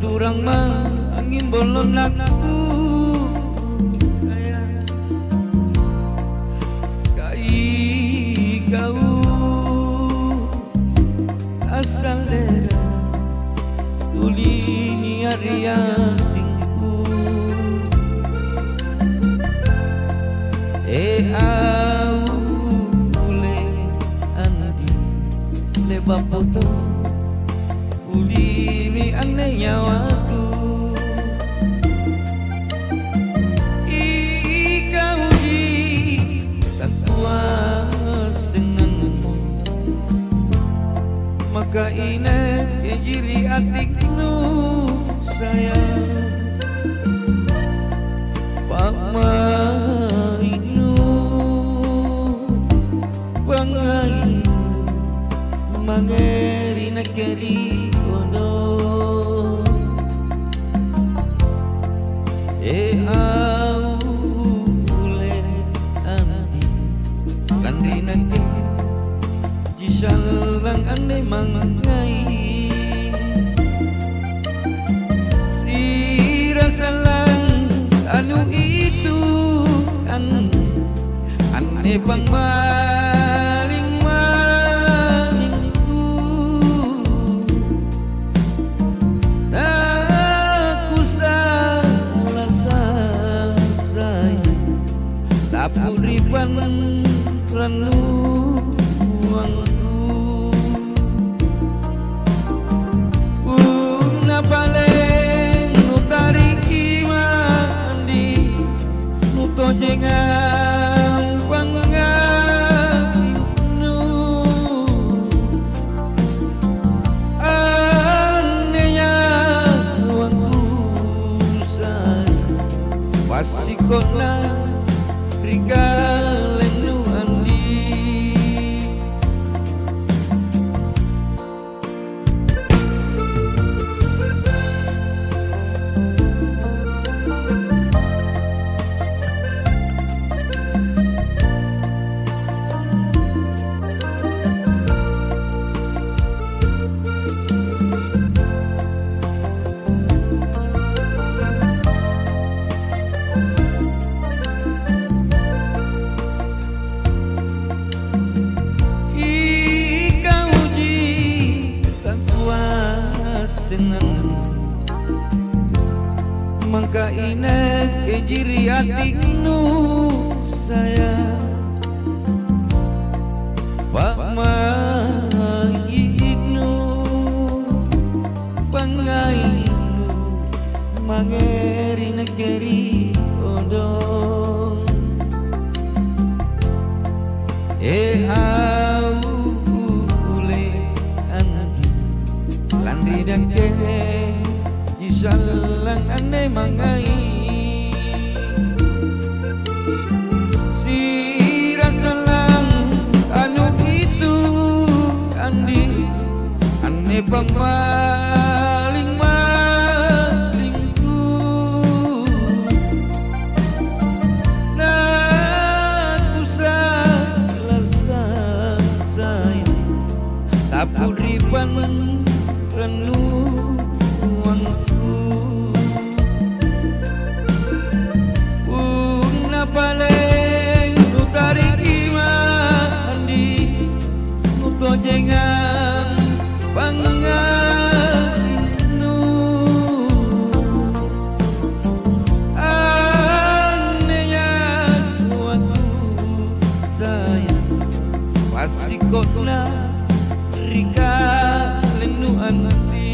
Turang angin bolon aku sayang kai kau asal daerah tuli ni area tingku au ule andi le bapoto uli mi ane nyawaku ikau di tak puas senangmu maka ine jiri atiknu sayang pamainu pangainu mangeri nakeri Jisalang ane mangai si rasalang anu itu kan ane bang maling malingku aku salah sayang tapi riban ranu jangan pangainu anehnya waktu sayang pasikona rigalenu andi mangka ine jiri atiknu sayang pak mainu pangainu mangeri negeri odong au ule anaki landi dake jisalang ane mangai si rasalang anu itu andi ane bang maling malingku aku salah sayang tapi riban renu paling utarik imandi nuto jengang pangainu anehnya waktu sayang pasikotna rika lenu anti